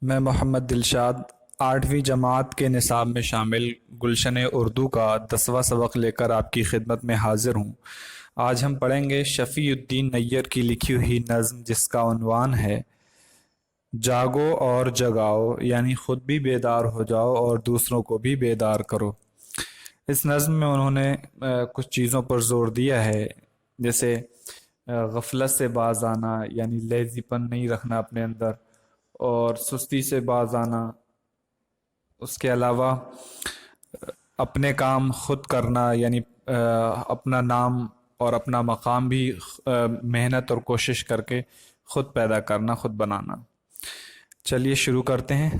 میں محمد دلشاد 8ویں جماعت کے نصاب میں شامل گلشن اردو کا 10واں سبق لے کر آپ کی خدمت میں حاضر ہوں۔ آج ہم پڑھیں گے شفیع الدین نیّر کی لکھی ہوئی نظم جس کا عنوان ہے جاگو اور جگاؤ، یعنی خود بھی بیدار ہو جاؤ اور دوسروں کو بھی بیدار کرو۔ اس نظم میں انہوں نے کچھ چیزوں پر زور دیا ہے، جیسے غفلت سے باز آنا، یعنی لیزی پن نہیں رکھنا اپنے اندر، اور سستی سے باز آنا۔ اس کے علاوہ اپنے کام خود کرنا، یعنی اپنا نام اور اپنا مقام بھی محنت اور کوشش کر کے خود پیدا کرنا، خود بنانا۔ چلیے شروع کرتے ہیں۔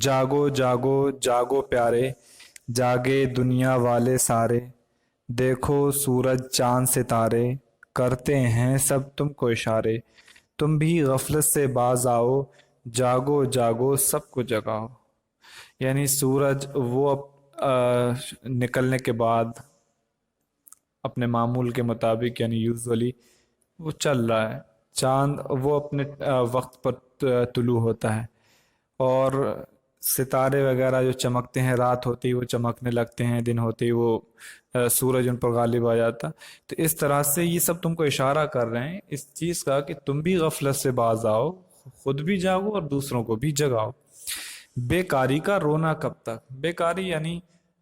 جاگو جاگو جاگو پیارے، جاگے دنیا والے سارے، دیکھو سورج چاند ستارے، کرتے ہیں سب تم کو اشارے، تم بھی غفلت سے باز آؤ، جاگو جاگو سب کو جگاؤ۔ یعنی سورج وہ نکلنے کے بعد اپنے معمول کے مطابق، یعنی یوزولی وہ چل رہا ہے، چاند وہ اپنے وقت پر طلوع ہوتا ہے، اور ستارے وغیرہ جو چمکتے ہیں، رات ہوتی ہی وہ چمکنے لگتے ہیں، دن ہوتے ہی وہ سورج ان پر غالب آ جاتا۔ تو اس طرح سے یہ سب تم کو اشارہ کر رہے ہیں اس چیز کا کہ تم بھی غفلت سے باز آؤ، خود بھی جاگو اور دوسروں کو بھی جگاؤ۔ بیکاری کا رونا کب تک؟ بیکاری یعنی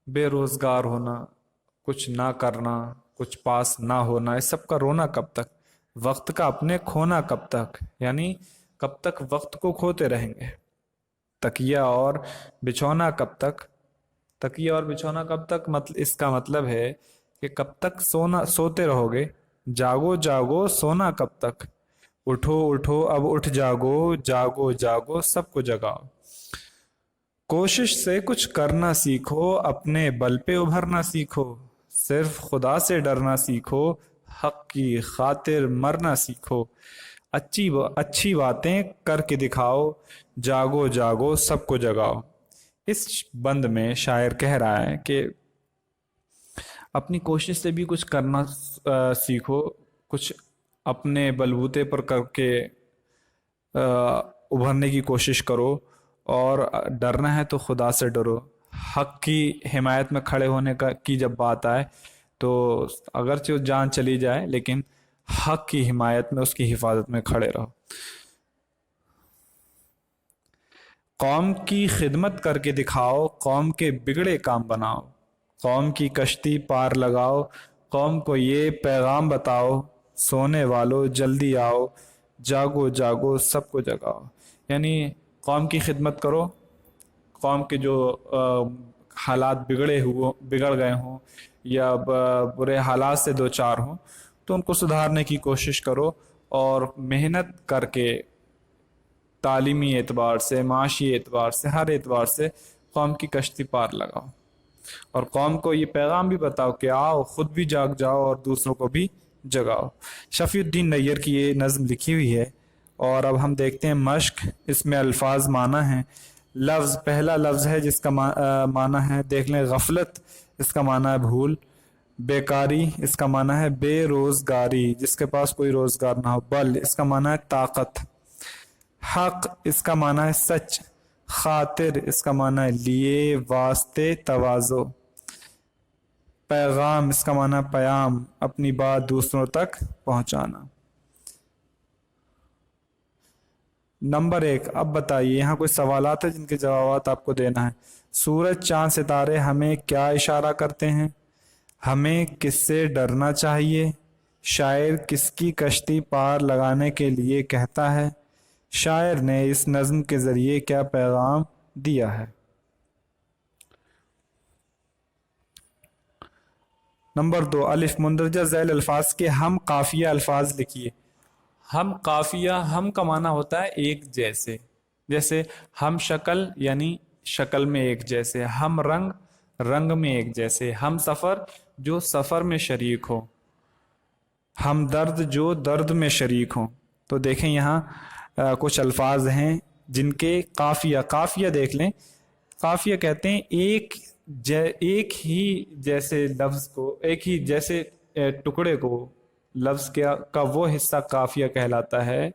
بے روزگار ہونا، کچھ نہ کرنا، کچھ پاس نہ ہونا، اس سب کا رونا کب تک؟ وقت کا اپنے کھونا کب تک؟ یعنی کب تک وقت کو کھوتے رہیں گے؟ تکیہ اور بچھونا کب تک؟ تکیہ اور بچھونا کب تک؟ اس کا مطلب ہے کہ کب تک سوتے رہو گے؟ جاگو جاگو سونا کب تک؟ اٹھو اٹھو اب اٹھ جاگو، جاگو جاگو سب کو جگاؤ۔ کوشش سے کچھ کرنا سیکھو، اپنے بل پہ ابھرنا سیکھو، صرف خدا سے ڈرنا سیکھو، حق کی خاطر مرنا سیکھو، اچھی باتیں کر کے دکھاؤ، جاگو جاگو سب کو جگاؤ۔ اس بند میں شاعر کہہ رہا ہے کہ اپنی کوشش سے بھی کچھ کرنا سیکھو، کچھ اپنے بلبوتے پر کر کے ابھرنے کی کوشش کرو، اور ڈرنا ہے تو خدا سے ڈرو۔ حق کی حمایت میں کھڑے ہونے کی جب بات آئے تو اگرچہ جان چلی جائے لیکن حق کی حمایت میں، اس کی حفاظت میں کھڑے رہو۔ قوم کی خدمت کر کے دکھاؤ، قوم کے بگڑے کام بناؤ، قوم کی کشتی پار لگاؤ، قوم کو یہ پیغام بتاؤ، سونے والو جلدی آؤ، جاگو جاگو سب کو جگاؤ۔ یعنی قوم کی خدمت کرو، قوم کے جو حالات بگڑ گئے ہوں یا برے حالات سے دوچار ہوں تو ان کو سدھارنے کی کوشش کرو، اور محنت کر کے تعلیمی اعتبار سے، معاشی اعتبار سے، ہر اعتبار سے قوم کی کشتی پار لگاؤ، اور قوم کو یہ پیغام بھی بتاؤ کہ آؤ خود بھی جاگ جاؤ اور دوسروں کو بھی جگاؤ۔ شفیع الدین نیّر کی یہ نظم لکھی ہوئی ہے، اور اب ہم دیکھتے ہیں مشق۔ اس میں الفاظ معنی ہیں۔ پہلا لفظ ہے جس کا معنی ہے، دیکھ لیں، غفلت، اس کا معنی ہے بھول۔ بیکاری، اس کا معنی ہے بے روزگاری، جس کے پاس کوئی روزگار نہ ہو۔ بل، اس کا معنی ہے طاقت۔ حق، اس کا معنی ہے سچ۔ خاطر، اس کا معنی ہے لیے، واسطے، تواضع۔ پیغام، اس کا معنی ہے پیام، اپنی بات دوسروں تک پہنچانا۔ نمبر 1، اب بتائیے، یہاں کوئی سوالات ہیں جن کے جوابات آپ کو دینا ہے۔ سورج چاند ستارے ہمیں کیا اشارہ کرتے ہیں؟ ہمیں کس سے ڈرنا چاہیے؟ شاعر کس کی کشتی پار لگانے کے لیے کہتا ہے؟ شاعر نے اس نظم کے ذریعے کیا پیغام دیا ہے؟ نمبر 2، الف مندرجہ ذیل الفاظ کے ہم قافیہ الفاظ لکھیے۔ ہم قافیہ، ہم کا معنی ہوتا ہے ایک جیسے، جیسے ہم شکل یعنی شکل میں ایک جیسے، ہم رنگ، رنگ میں ایک جیسے، ہم سفر، جو سفر میں شریک ہو، ہم درد، جو درد میں شریک ہوں۔ تو دیکھیں یہاں کچھ الفاظ ہیں جن کے قافیہ دیکھ لیں۔ قافیہ کہتے ہیں ایک ہی جیسے لفظ کو، ایک ہی جیسے ٹکڑے کو، لفظ کا وہ حصہ قافیہ کہلاتا ہے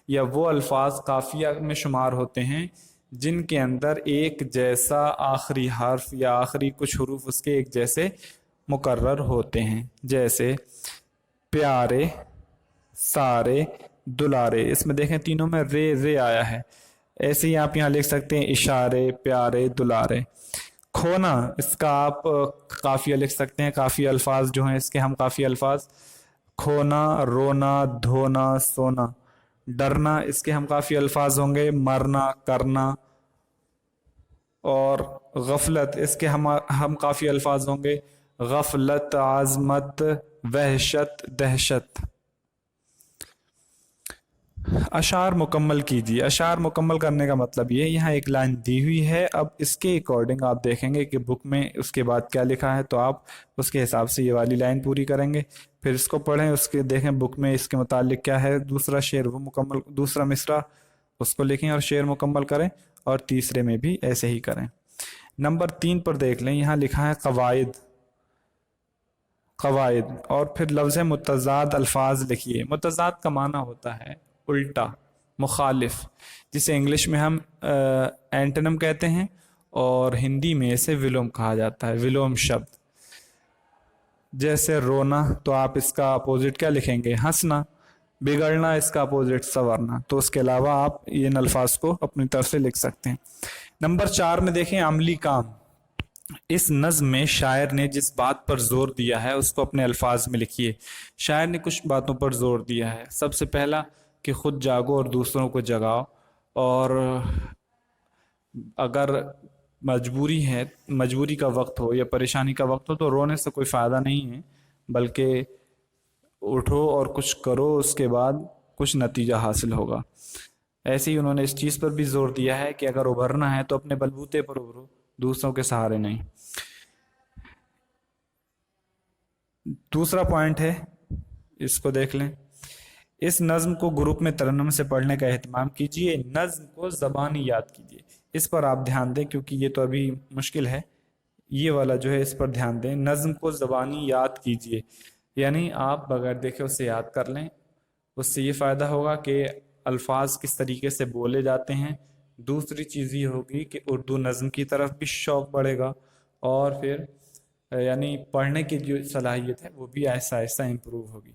یا وہ الفاظ قافیہ میں شمار ہوتے ہیں جن کے اندر ایک جیسا آخری حرف یا آخری کچھ حروف اس کے ایک جیسے مقرر ہوتے ہیں، جیسے پیارے، سارے، دلارے۔ اس میں دیکھیں تینوں میں رے رے آیا ہے۔ ایسے ہی آپ یہاں لکھ سکتے ہیں اشارے، پیارے، دلارے۔ کھونا، اس کا آپ قافیہ لکھ سکتے ہیں، قافیہ الفاظ جو ہیں اس کے ہم قافیہ الفاظ، کھونا، رونا، دھونا، سونا۔ ڈرنا، اس کے ہم قافیہ الفاظ ہوں گے، مرنا، کرنا۔ اور غفلت، اس کے ہم قافیہ الفاظ ہوں گے، غفلت، عظمت، وحشت، دہشت۔ اشعار مکمل کیجیے۔ اشعار مکمل کرنے کا مطلب یہ، یہاں ایک لائن دی ہوئی ہے، اب اس کے اکارڈنگ آپ دیکھیں گے کہ بک میں اس کے بعد کیا لکھا ہے، تو آپ اس کے حساب سے یہ والی لائن پوری کریں گے، پھر اس کو پڑھیں، اس کے دیکھیں بک میں اس کے متعلق کیا ہے، دوسرا شعر وہ مکمل، دوسرا مصرع اس کو لکھیں اور شعر مکمل کریں، اور تیسرے میں بھی ایسے ہی کریں۔ نمبر 3 پر دیکھ لیں، یہاں لکھا ہے قواعد، قواعد، اور پھر لفظ متضاد الفاظ لکھیے۔ متضاد کا معنی ہوتا ہے الٹا، مخالف، جسے انگلش میں ہم اینٹنم کہتے ہیں، اور ہندی میں اسے ولوم کہا جاتا ہے، ولوم شبد۔ جیسے رونا، تو آپ اس کا اپوزٹ کیا لکھیں گے، ہنسنا۔ بگڑنا، اس کا اپوزٹ سنورنا۔ تو اس کے علاوہ آپ ان الفاظ کو اپنی طرف سے لکھ سکتے ہیں۔ نمبر 4 میں دیکھیں عملی کام۔ اس نظم میں شاعر نے جس بات پر زور دیا ہے اس کو اپنے الفاظ میں لکھیے۔ شاعر نے کچھ باتوں پر زور دیا ہے۔ سب سے پہلا کہ خود جاگو اور دوسروں کو جگاؤ، اور اگر مجبوری ہے، مجبوری کا وقت ہو یا پریشانی کا وقت ہو، تو رونے سے کوئی فائدہ نہیں ہے، بلکہ اٹھو اور کچھ کرو، اس کے بعد کچھ نتیجہ حاصل ہوگا۔ ایسے ہی انہوں نے اس چیز پر بھی زور دیا ہے کہ اگر ابھرنا ہے تو اپنے بلبوتے پر ابھرو، دوسروں کے سہارے نہیں۔ دوسرا پوائنٹ ہے، اس کو دیکھ لیں، اس نظم کو گروپ میں ترنم سے پڑھنے کا اہتمام کیجیے۔ نظم کو زبانی یاد کیجیے، اس پر آپ دھیان دیں کیونکہ یہ تو ابھی مشکل ہے، یہ والا جو ہے اس پر دھیان دیں۔ نظم کو زبانی یاد کیجیے، یعنی آپ بغیر دیکھے اسے یاد کر لیں۔ اس سے یہ فائدہ ہوگا کہ الفاظ کس طریقے سے بولے جاتے ہیں۔ دوسری چیز یہ ہوگی کہ اردو نظم کی طرف بھی شوق بڑھے گا، اور پھر یعنی پڑھنے کی جو صلاحیت ہے وہ بھی آہستہ آہستہ امپروو ہوگی۔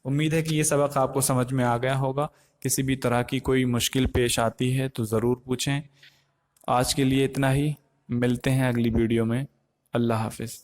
امید ہے کہ یہ سبق آپ کو سمجھ میں آ گیا ہوگا۔ کسی بھی طرح کی کوئی مشکل پیش آتی ہے تو ضرور پوچھیں۔ آج کے لیے اتنا ہی، ملتے ہیں اگلی ویڈیو میں۔ اللہ حافظ۔